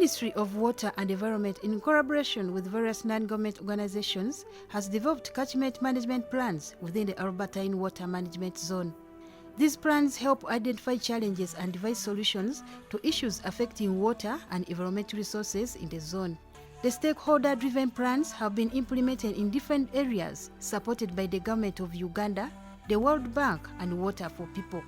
Ministry of Water and Environment, in collaboration with various non-government organizations, has developed catchment management plans within the Albertine Water Management Zone. These plans help identify challenges and devise solutions to issues affecting water and environmental resources in the zone. The stakeholder-driven plans have been implemented in different areas, supported by the Government of Uganda, the World Bank, and Water for People.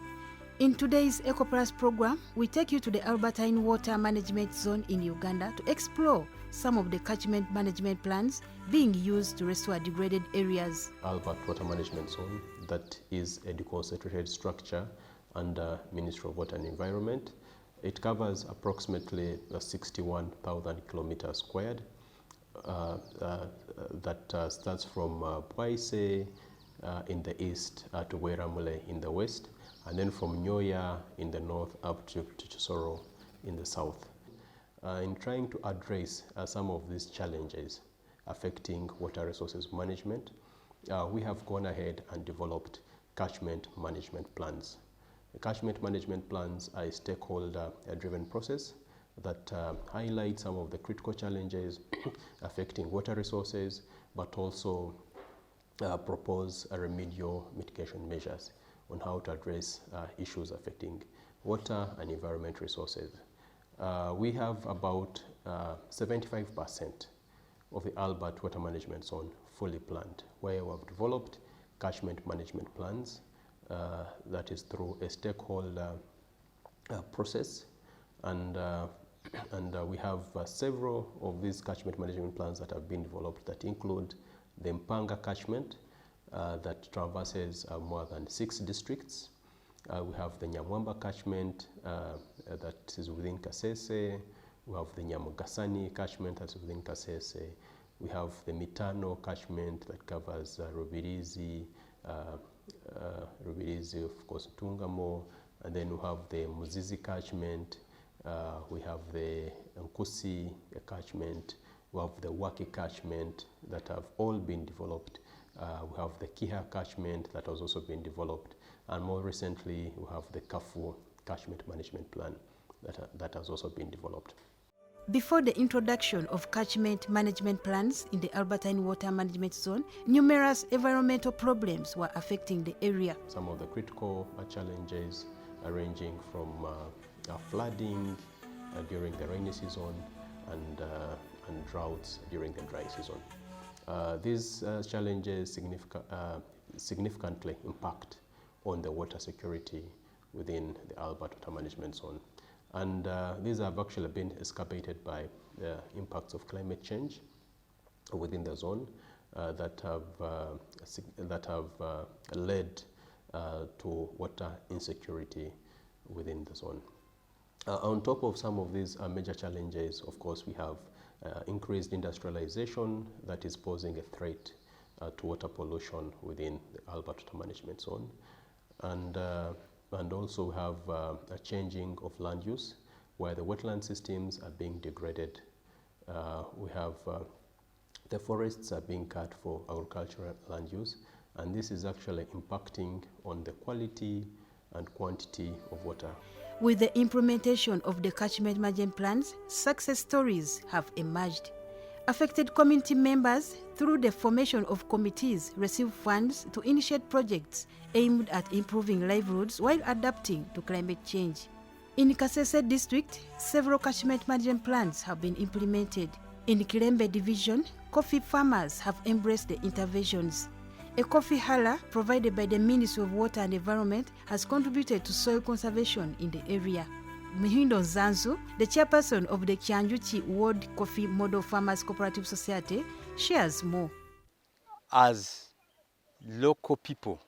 In today's EcoPlus program, we take you to the Albertine Water Management Zone in Uganda to explore some of the catchment management plans being used to restore degraded areas. Albert Water Management Zone, that is a deconcentrated structure under Ministry of Water and Environment. It covers approximately 61,000 kilometers squared. That starts from Bwaise in the east to Weramule in the west, and then from Nyoya in the north up to Chisoro in the south. In trying to address some of these challenges affecting water resources management, we have gone ahead and developed catchment management plans. The catchment management plans are a stakeholder-driven process that highlight some of the critical challenges affecting water resources, but also propose remedial mitigation measures on how to address issues affecting water and environment resources. We have about 75% of the Albert Water Management Zone fully planned, where we have developed catchment management plans that is through a stakeholder process, and we have several of these catchment management plans that have been developed that include the Mpanga catchment that traverses more than 6 districts. We have the Nyamwamba catchment that is within Kasese. We have the Nyamugasani catchment that's within Kasese. We have the Mitano catchment that covers Rubirizi, of course, Tungamo, and then we have the Muzizi catchment. We have the Nkusi catchment. We have the Waki catchment that have all been developed. We have the Kiha catchment that has also been developed. And more recently, we have the Kafu catchment management plan that has also been developed. Before the introduction of catchment management plans in the Albertine Water Management Zone, numerous environmental problems were affecting the area. Some of the critical challenges are ranging from flooding during the rainy season and droughts during the dry season. These challenges significantly impact on the water security within the Albert Water Management Zone. And these have actually been exacerbated by the impacts of climate change within the zone that have led to water insecurity within the zone. On top of some of these major challenges, of course, we have increased industrialization that is posing a threat to water pollution within the Albert Water Management Zone. And also we have a changing of land use, where the wetland systems are being degraded. We have the forests are being cut for agricultural land use, and this is actually impacting on the quality and quantity of water. With the implementation of the catchment management plans, success stories have emerged. Affected community members, through the formation of committees, receive funds to initiate projects aimed at improving livelihoods while adapting to climate change. In Kasese district, several catchment management plans have been implemented. In Kilembe division, coffee farmers have embraced the interventions. A coffee halla provided by the Ministry of Water and Environment has contributed to soil conservation in the area. Mihindo Zanzu, the chairperson of the Kyanjuchi World Coffee Model Farmers Cooperative Society, shares more. As local people,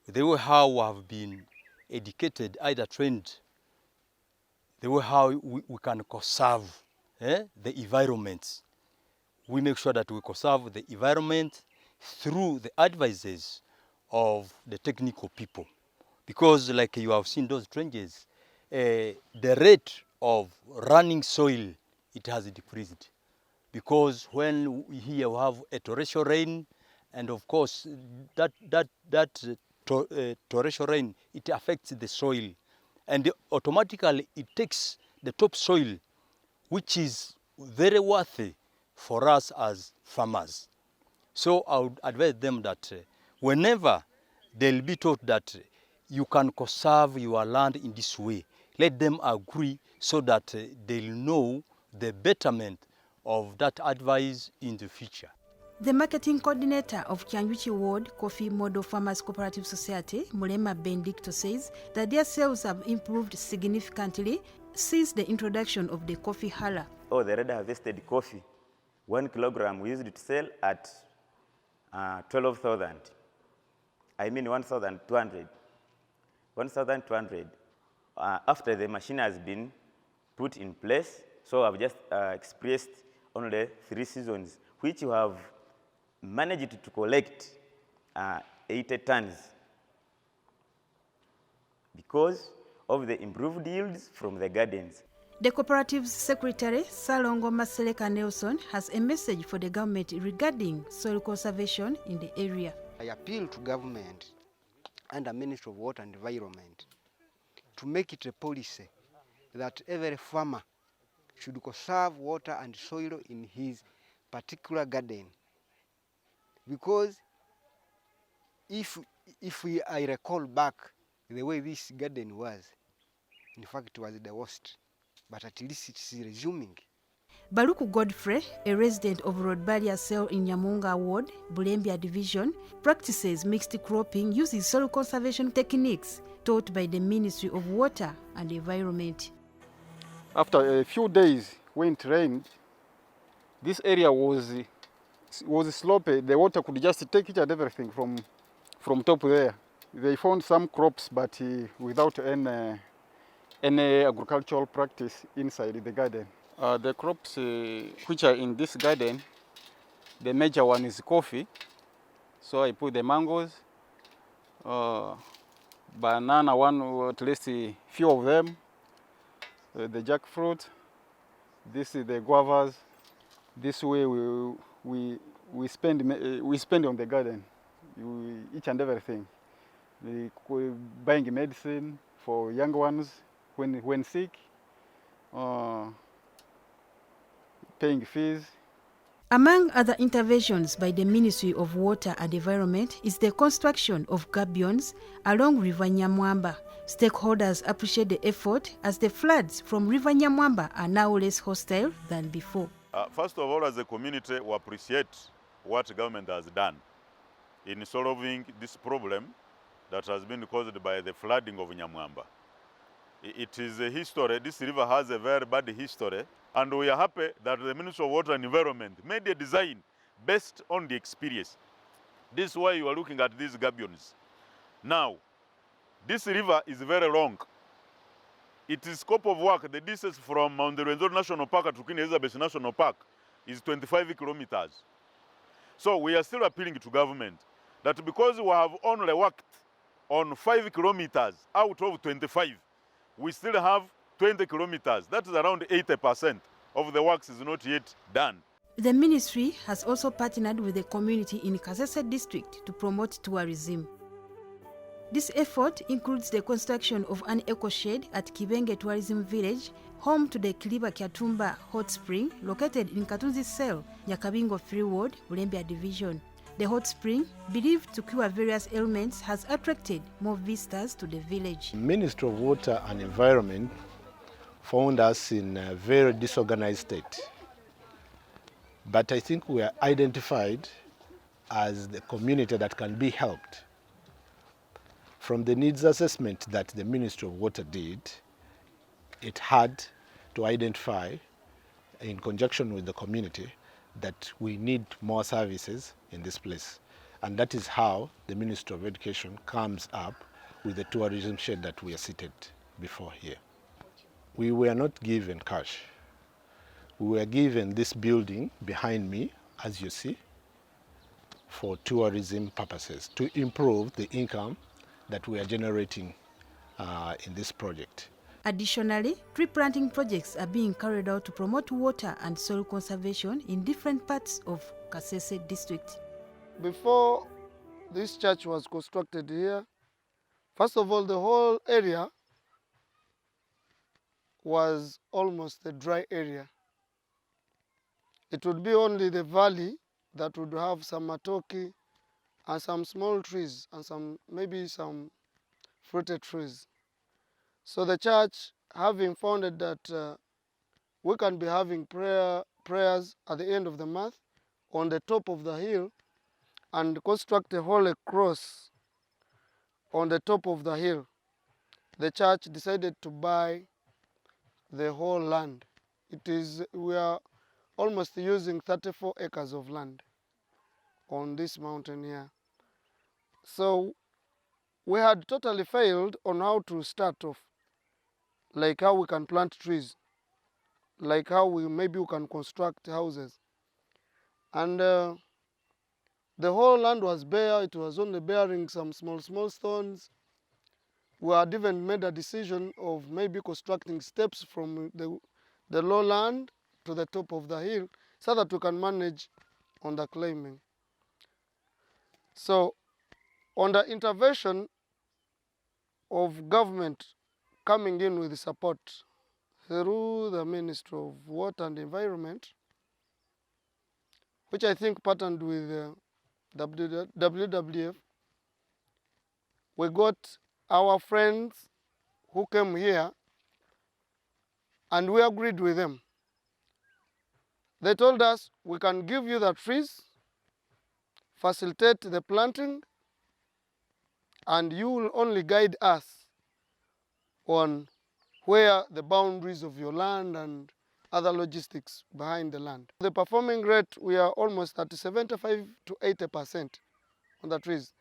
the way how we have been educated, either trained, the way how we can conserve the environment. We make sure that we conserve the environment through the advices of the technical people. Because like you have seen those changes, the rate of running soil, it has decreased. Because when here we have a torrential rain, and of course that torrential rain, it affects the soil. And automatically it takes the topsoil which is very worthy for us as farmers. So I would advise them that whenever they'll be taught that you can conserve your land in this way, let them agree so that they'll know the betterment of that advice in the future. The marketing coordinator of Kyanjuchi Ward Coffee Model Farmers Cooperative Society, Mulema Benedicto, says that their sales have improved significantly since the introduction of the coffee hala. Oh, the red harvested coffee, 1 kilogram we used to sell at 12,000. I mean 1,200. 1,200. After the machine has been put in place, so I've just expressed only 3 seasons, which you have managed to collect 80 tons because of the improved yields from the gardens. The cooperative's secretary, Salongo Maseleka Nelson, has a message for the government regarding soil conservation in the area. I appeal to government and the Ministry of Water and Environment to make it a policy that every farmer should conserve water and soil in his particular garden. Because if I recall back the way this garden was, in fact it was the worst, but at least it's resuming. Baruku Godfrey, a resident of Road Barrier Cell in Nyamunga Ward, Bulembia Division, practices mixed cropping using soil conservation techniques taught by the Ministry of Water and Environment. After a few days, when it rained, this area was sloped. The water could just take it and everything from top there. They found some crops, but without any agricultural practice inside the garden. The crops which are in this garden, the major one is coffee. So I put the mangoes, banana one, at least a few of them, the jackfruit, this is the guavas. This way we spend on the garden, each and everything. We buying medicine for young ones when sick, paying fees. Among other interventions by the Ministry of Water and Environment is the construction of gabions along River Nyamwamba. Stakeholders appreciate the effort as the floods from River Nyamwamba are now less hostile than before. First of all, as a community, we appreciate what government has done in solving this problem that has been caused by the flooding of Nyamwamba. It is a history. This river has a very bad history, and we are happy that the Ministry of Water and Environment made a design based on the experience. This is why you are looking at these gabions. Now, this river is very long. Its scope of work, the distance from Mount Rwenzori National Park to Queen Elizabeth National Park is 25 kilometers. So we are still appealing to government that because we have only worked on 5 kilometers out of 25, we still have 20 kilometers. That is around 80% of the works is not yet done. The ministry has also partnered with the community in Kasese district to promote tourism. This effort includes the construction of an eco-shed at Kibenge Tourism Village, home to the Kiliba Kyatumba Hot Spring, located in Katunzi Cell, Nyakabingo Free Ward, Bulembia Division. The hot spring, believed to cure various ailments, has attracted more visitors to the village. Ministry of Water and Environment found us in a very disorganized state. But I think we are identified as the community that can be helped. From the needs assessment that the Ministry of Water did, it had to identify, in conjunction with the community, that we need more services in this place. And that is how the Ministry of Education comes up with the tourism shed that we are seated before here. We were not given cash. We were given this building behind me, as you see, for tourism purposes, to improve the income that we are generating in this project. Additionally, tree planting projects are being carried out to promote water and soil conservation in different parts of Kasese district. Before this church was constructed here, first of all, the whole area was almost a dry area. it would be only the valley that would have some matoke and some small trees and maybe some fruited trees. So the church, having founded that we can be having prayers at the end of the month on the top of the hill and construct a holy cross on the top of the hill. The church decided to buy the whole land. We are almost using 34 acres of land on this mountain here. So we had totally failed on how to start off, like how we can plant trees, like how maybe we can construct houses. And the whole land was bare. It was only bearing some small stones. We had even made a decision of maybe constructing steps from the lowland to the top of the hill so that we can manage on the climbing. So on the intervention of government coming in with support through the Ministry of Water and Environment, which I think partnered with WWF, we got our friends who came here and we agreed with them. They told us, we can give you the trees, facilitate the planting, and you will only guide us on where the boundaries of your land and other logistics behind the land. The performing rate, we are almost at 75 to 80% on the trees.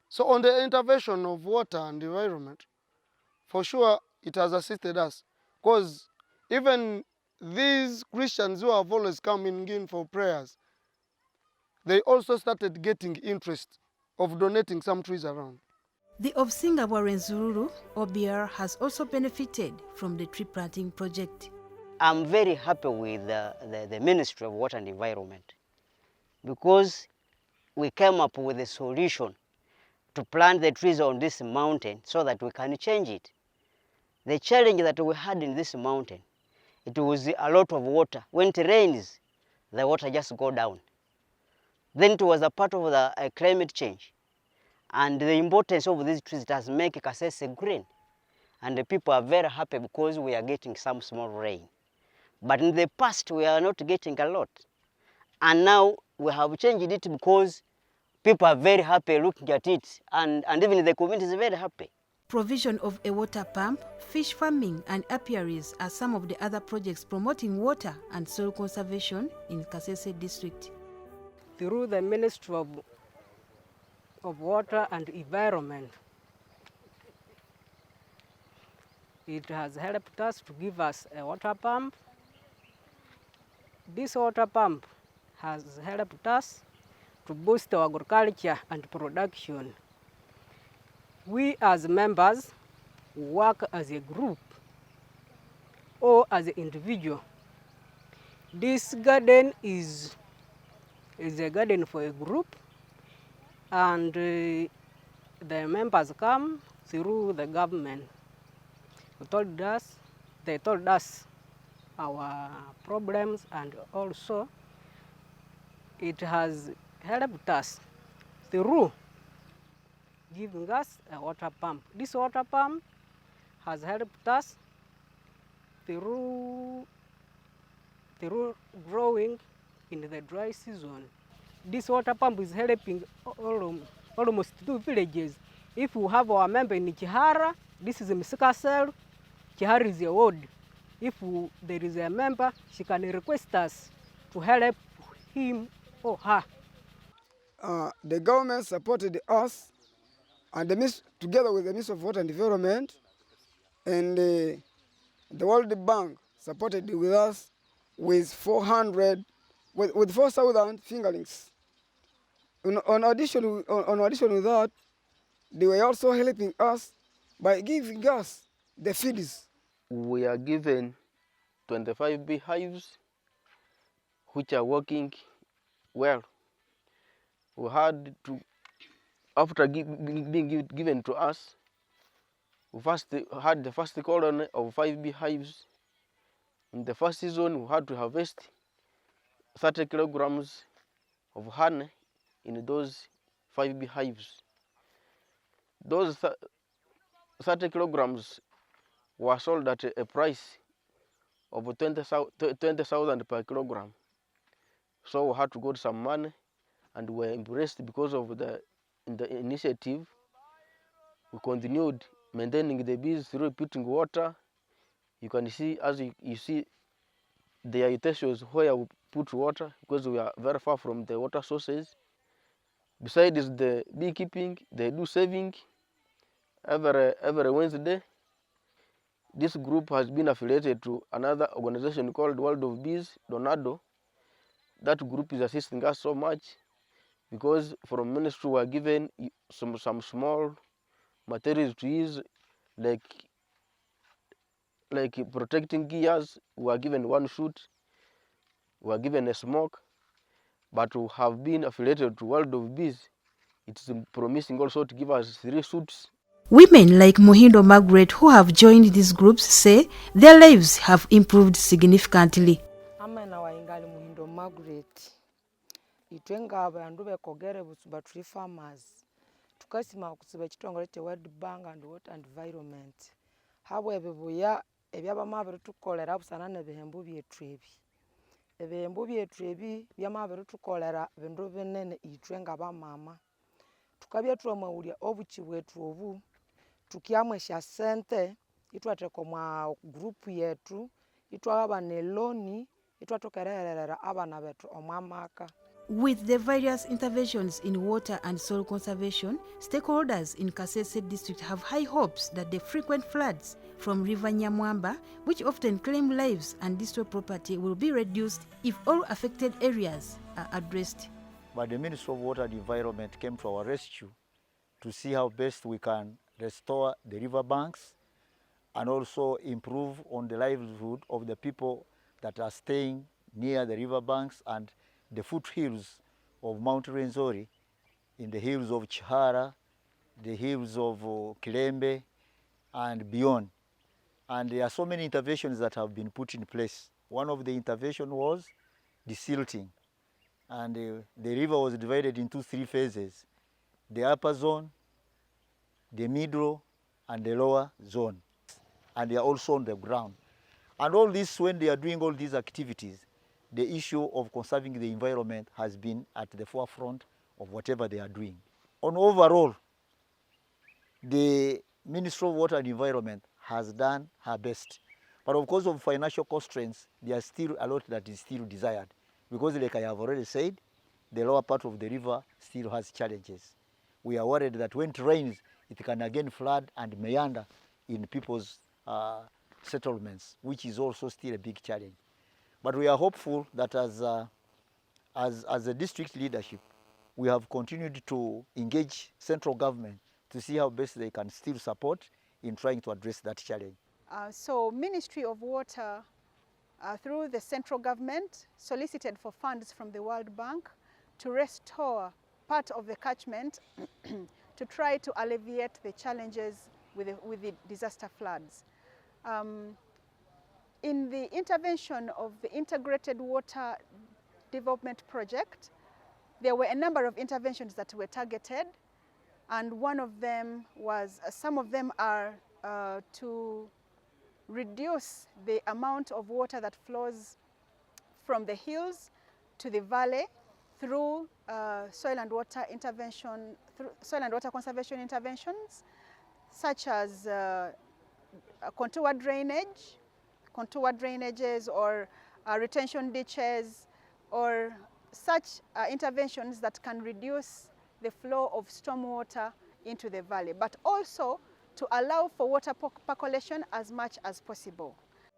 So on the intervention of water and environment, for sure it has assisted us, because even these Christians who have always come in for prayers, they also started getting interest of donating some trees around. The Obsinga Warenzururu, OBR, has also benefited from the tree planting project. I'm very happy with the Ministry of Water and Environment, because we came up with a solution to plant the trees on this mountain so that we can change it. The challenge that we had in this mountain, it was a lot of water. When it rains, the water just go down. Then it was a part of the climate change. And the importance of these trees does make Kasese green. And the people are very happy because we are getting some small rain. But in the past, we are not getting a lot. And now we have changed it because people are very happy looking at it. And even the community is very happy. Provision of a water pump, fish farming and apiaries are some of the other projects promoting water and soil conservation in Kasese district. Through the Ministry of Water and Environment, it has helped us to give us a water pump. This water pump has helped us to boost our agriculture and production. We as members work as a group or as an individual. This garden is a garden for a group, and the members come through the government. They told us our problems, and also it has helped us through giving us a water pump. This water pump has helped us through growing in the dry season. This water pump is helping almost 2 villages. If we have our member in Chihara, this is Msikasel, Chihara is a ward. If there is a member, she can request us to help him or her. The government supported us, and together with the Ministry of Water and Environment, and the World Bank supported with us with 4,000 fingerlings. On addition with that, they were also helping us by giving us the feeds. We are given 25 beehives, which are working well. We had to, after being given to us, we first had the first colony of 5 beehives. In the first season, we had to harvest 30 kilograms of honey in those 5 beehives. Those 30 kilograms were sold at a price of 20,000 per kilogram. So we had to get some money, and we were impressed because of the initiative. We continued maintaining the bees through putting water. You can see, as you see, the utensils where we put water, because we are very far from the water sources. Besides the beekeeping, they do saving every Wednesday. This group has been affiliated to another organization called World of Bees, Donado. That group is assisting us so much because from ministry we are given some small materials to use, like protecting gears. We are given one suit, we are given a smoke, but we have been affiliated to World of Bees. It's promising also to give us 3 suits. Women like Muhindo Margaret who have joined these groups say their lives have improved significantly. Amena waingali Muhindo Margaret. Itwe ng'abantu bekogere busuba tuli farmers. Tukasima kusiba kitongole kye World Bank and Water and Environment. Habwe bibuya ebyabamabiri tukolera busana n'ebihembo byethu ebi. Ebihembo byethu ebi byamabiri tukolera bintu binene itwe ng'abamama. Tukabya turamawulya obuki bwethu obu tukyamwesya sente itwateka mwa group yetu itwaba ne loan itwatokererera abana betu omwamaka. With the various interventions in water and soil conservation, stakeholders in Kasese district have high hopes that the frequent floods from River Nyamwamba, which often claim lives and destroy property, will be reduced if all affected areas are addressed. But the Ministry of Water and Environment came to our rescue to see how best we can restore the river banks and also improve on the livelihood of the people that are staying near the river banks and the foothills of Mount Rwenzori, in the hills of Chihara, the hills of Kilembe and beyond. And there are so many interventions that have been put in place. One of the interventions was desilting. And the river was divided into 3 phases: the upper zone, the middle, and the lower zone. And they are also on the ground. And all this, when they are doing all these activities, the issue of conserving the environment has been at the forefront of whatever they are doing. On overall, the Ministry of Water and Environment has done her best. But of course, of financial constraints, there is still a lot that is still desired. Because like I have already said, the lower part of the river still has challenges. We are worried that when it rains, it can again flood and meander in people's settlements, which is also still a big challenge. But we are hopeful that as a district leadership, we have continued to engage central government to see how best they can still support in trying to address that challenge. So Ministry of Water, through the central government, solicited for funds from the World Bank to restore part of the catchment to try to alleviate the challenges with the disaster floods. In the intervention of the Integrated Water Development Project, there were a number of interventions that were targeted, and one of them was, some of them are to reduce the amount of water that flows from the hills to the valley through soil and water conservation interventions, such as contour drainages or retention ditches, or such interventions that can reduce the flow of stormwater into the valley, but also to allow for water percolation as much as possible.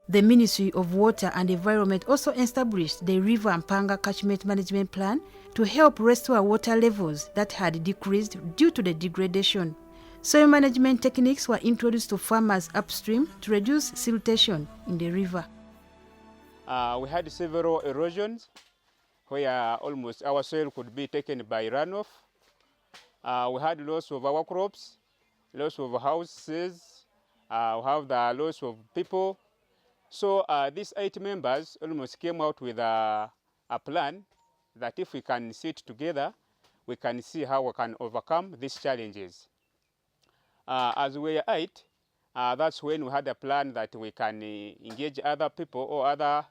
The Ministry of Water and Environment also established the River Mpanga Catchment Management Plan to help restore water levels that had decreased due to the degradation. Soil management techniques were introduced to farmers upstream to reduce siltation in the river. We had several erosions where almost our soil could be taken by runoff. We had loss of our crops, loss of houses, we have the loss of people. So these 8 members almost came out with a plan that if we can sit together, we can see how we can overcome these challenges. As we are at, that's when we had a plan that we can engage other people or other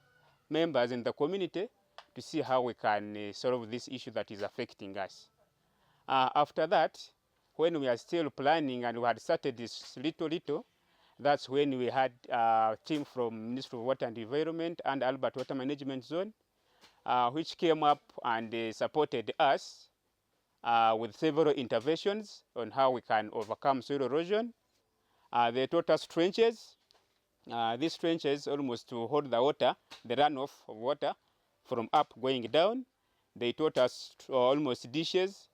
members in the community to see how we can solve this issue that is affecting us. After that, when we are still planning and we had started this little, that's when we had a team from Ministry of Water and Environment and Albert Water Management Zone, which came up and supported us with several interventions on how we can overcome soil erosion. They taught us trenches. These trenches almost to hold the water, the runoff of water from up going down. They taught us almost dishes.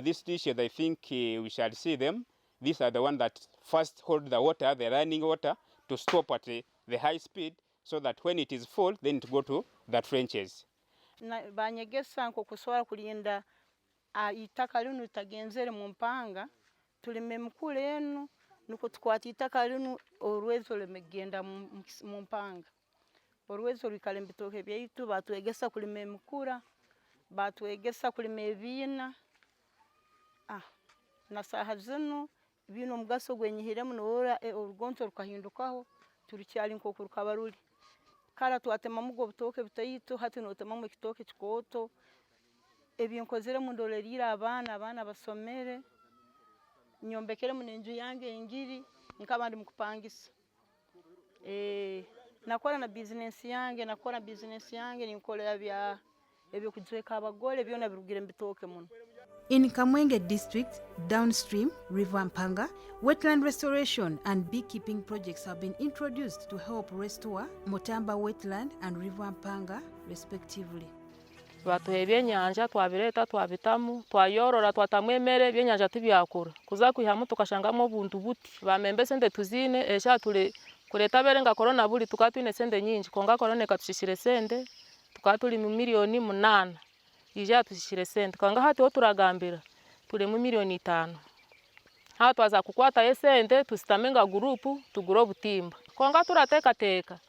These dishes, I think we shall see them. These are the ones that first hold the water, the running water, to stop at the high speed, so that when it is full, then to go to the trenches. Banyegesa nko kusobola kulinda itaka lino litagenzere mu mpanga tulime mukule eno nuko tukwata itaka lino orwezo lemegenda mu mpanga orwezo likale mbitoke byaitu batwegesa kulime mukura batwegesa kulime ebina na saha zino bino mugaso gwenyihiremu n'ora orugonzo rukahindukaho turicyali nko kurukabaruli kala twatema mugo butoke butayitu hati notema mu kitoke kikoto ebinkozere mu ndorerira abana basomere nyombekere mu nenju yange ingiri nkabandi mukupangisa nakora business yange ninkolera bya ebyo kujweka abagore byona birugire mbitoke muno. In Kamwenge district, downstream, River Mpanga, wetland restoration and beekeeping projects have been introduced to help restore Mutamba wetland and River Mpanga, respectively. Batuhe ebyenyanja twabireta twabitamu twayorora twatamu emere ebyenyanja tibyakura kuza kwihamu tukashangamo obuntu buti bamembe sente tuzine esha tule kureta berenga corona buli tukatwine sente nyingi konga corona katushishire sente tukatuli mu milioni 8 ija tushishire sente konga hati oturagambira tule mu milioni 5 ha twaza kukwata esente tusitamenga gurupu tuguro butimba konga turateka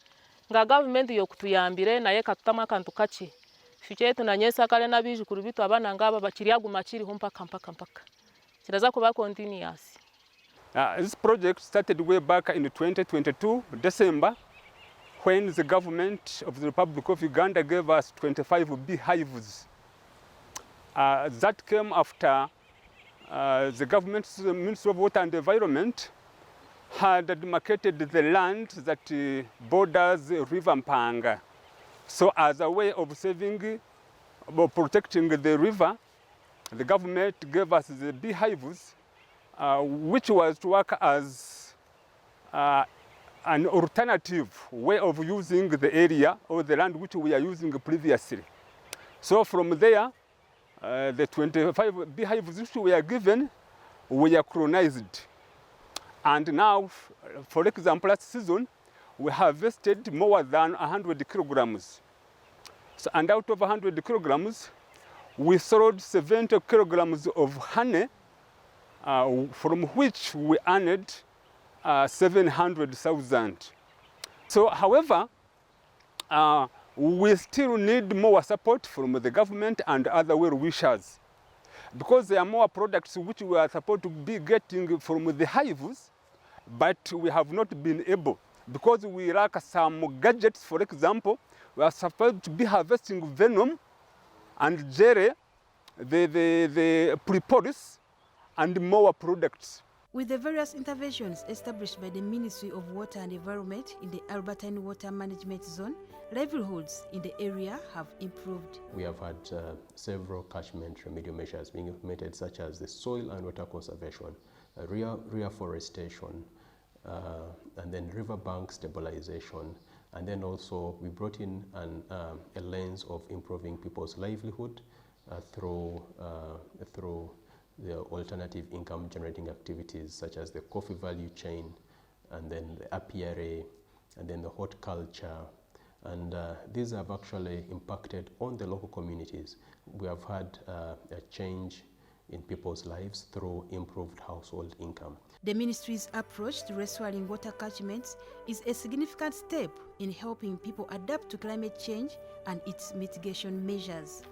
nga government yo kutuyambire naye katutama kantu kachi fichetu na nyesa kale nabiju kurubitu abana ngaba bakiriaguma kiri mpaka kiraza kuba continuous. This project started way back in 2022 December when the government of the Republic of Uganda gave us 25 beehives. That came after the government's Ministry of Water and Environment had demarcated the land that borders River Mpanga. So as a way of saving or protecting the river, the government gave us the beehives, which was to work as an alternative way of using the area or the land which we are using previously. So from there, the 25 beehives which we are given, we are colonized. And now, for example, last season, we harvested more than 100 kilograms. So, and out of 100 kilograms, we sold 70 kilograms of honey, from which we earned 700,000. So, however, we still need more support from the government and other well-wishers, because there are more products which we are supposed to be getting from the hives, but we have not been able. Because we lack some gadgets, for example, we are supposed to be harvesting venom and jelly, the prepolis, and more products. With the various interventions established by the Ministry of Water and Environment in the Albertine Water Management Zone, livelihoods in the area have improved. We have had several catchment remedial measures being implemented, such as the soil and water conservation, reforestation, and then riverbank stabilization, and then also we brought in a lens of improving people's livelihood through the alternative income generating activities such as the coffee value chain, and then the apiary, and then the horticulture, and these have actually impacted on the local communities. We have had a change in people's lives through improved household income. The ministry's approach to restoring water catchments is a significant step in helping people adapt to climate change and its mitigation measures.